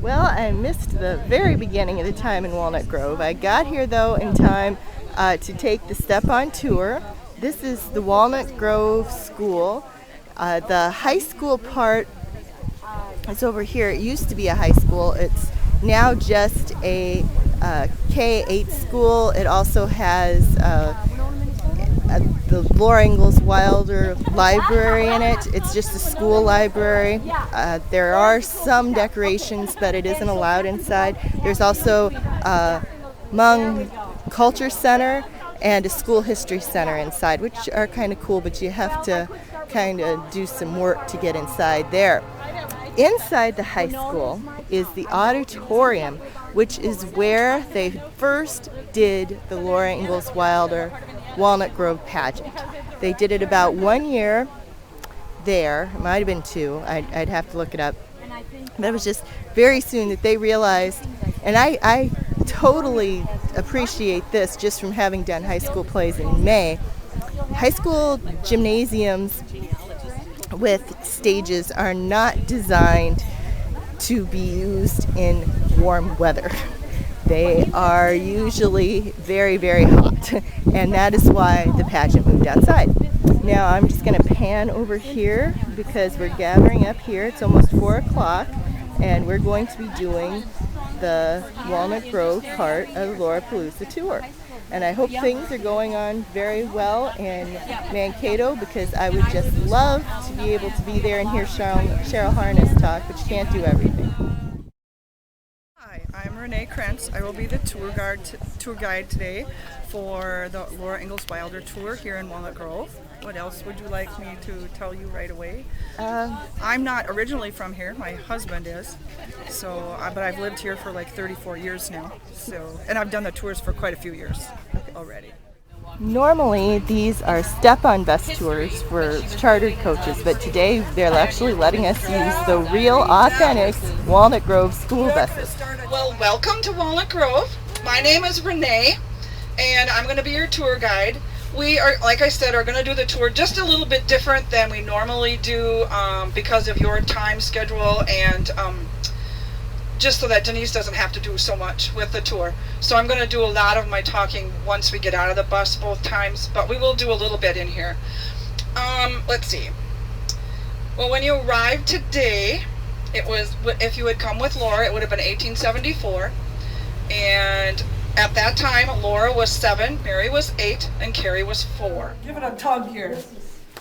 Well, I missed the very beginning of the time in Walnut Grove. I got here though in time to take the step-on tour. This is the Walnut Grove School. The high school part is over here. It used to be a high school. It's now just a K-8 school. It also has the Laurapalooza Walnut Library in it. It's just a school library. There are some decorations, but it isn't allowed inside. There's also Hmong Culture Center and a school history center inside, which are kind of cool, but you have to kind of do some work to get inside there. Inside the high school is the auditorium, which is where they first did the Laurapalooza Walnut Grove pageant. They did it about 1 year there. It might have been 2. I'd have to look it up. But it was just very soon that they realized, and I totally appreciate this just from having done high school plays in May. High school gymnasiums with stages are not designed to be used in warm weather. They are usually very, very hot, and that is why the pageant moved outside. Now I'm just going to pan over here because we're gathering up here. It's almost 4 o'clock, and we're going to be doing the Walnut Grove part of the Laurapalooza tour. And I hope things are going on very well in Mankato, because I would just love to be able to be there and hear Cheryl Harness talk, but you can't do everything. Hi, I'm Renee Krentz. I will be the tour guide today for the Laura Ingalls Wilder tour here in Walnut Grove. What else would you like me to tell you right away? I'm not originally from here. My husband is, but I've lived here for like 34 years now. And I've done the tours for quite a few years already. Normally, these are step-on bus tours for chartered coaches, but today they're actually letting us use the real, authentic Walnut Grove school buses. Well, welcome to Walnut Grove. My name is Renee, and I'm going to be your tour guide. We are, like I said, are going to do the tour just a little bit different than we normally do because of your time schedule, and just so that Denise doesn't have to do so much with the tour. So I'm going to do a lot of my talking once we get out of the bus both times, but we will do a little bit in here. Let's see. Well, when you arrived today, it was, if you had come with Laura, it would have been 1874, and at that time, Laura was 7, Mary was 8, and Carrie was 4. Give it a tug here.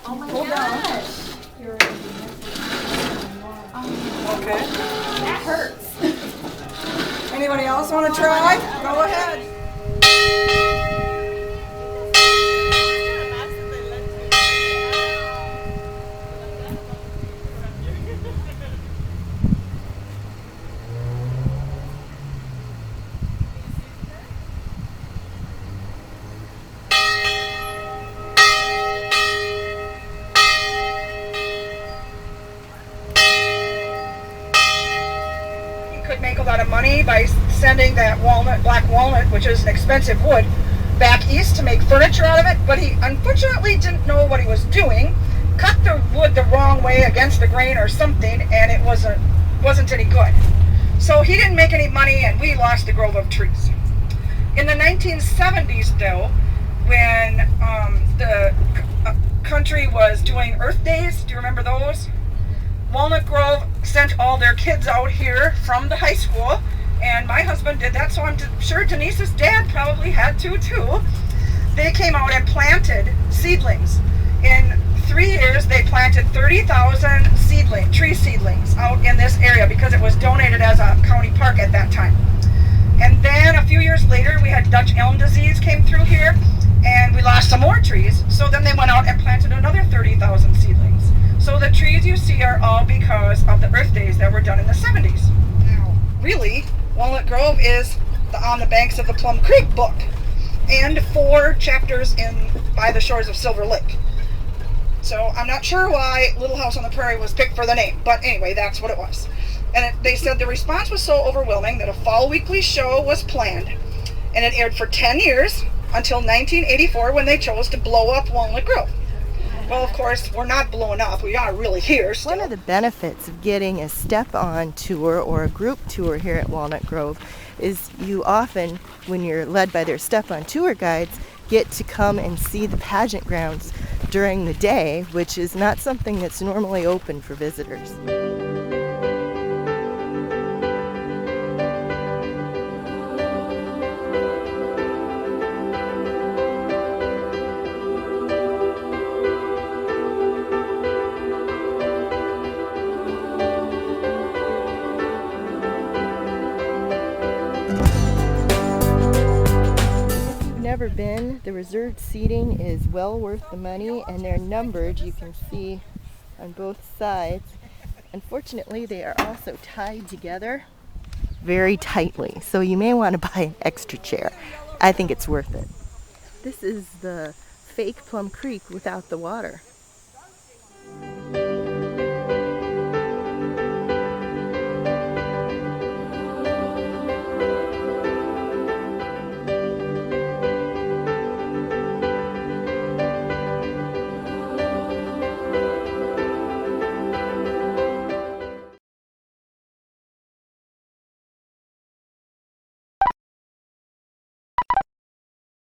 Oh my gosh. Okay. That hurts. Anybody else want to try? Go ahead. Make a lot of money by sending that black walnut, which is an expensive wood, back east to make furniture out of it, but he unfortunately didn't know what he was doing, cut the wood the wrong way against the grain or something, and it wasn't any good. So he didn't make any money, and we lost a grove of trees. In the 1970s, though, when the country was doing Earth Days, do you remember those? Walnut Grove sent all their kids out here from the high school, and my husband did that, so I'm sure Denise's dad probably had to too. They came out and planted seedlings. In 3 years, they planted 30,000 tree seedlings out in this area because it was donated as a county park at that time. And then a few years later, we had Dutch elm disease came through here, and we lost some more trees, so then they went out and planted another 30,000 seedlings. So the trees you see are all because of the Earth Days that were done in the 70s. Now, really, Walnut Grove is on the banks of the Plum Creek book, and 4 chapters in By the Shores of Silver Lake. So I'm not sure why Little House on the Prairie was picked for the name, but anyway, that's what it was. And they said the response was so overwhelming that a fall weekly show was planned, and it aired for 10 years until 1984 when they chose to blow up Walnut Grove. Well, of course, we're not blowing up. We are really here still. One of the benefits of getting a step-on tour or a group tour here at Walnut Grove is you often, when you're led by their step-on tour guides, get to come and see the pageant grounds during the day, which is not something that's normally open for visitors. Never been, the reserved seating is well worth the money, and they're numbered, you can see on both sides. Unfortunately, they are also tied together very tightly, so you may want to buy an extra chair. I think it's worth it. This is the fake Plum Creek without the water.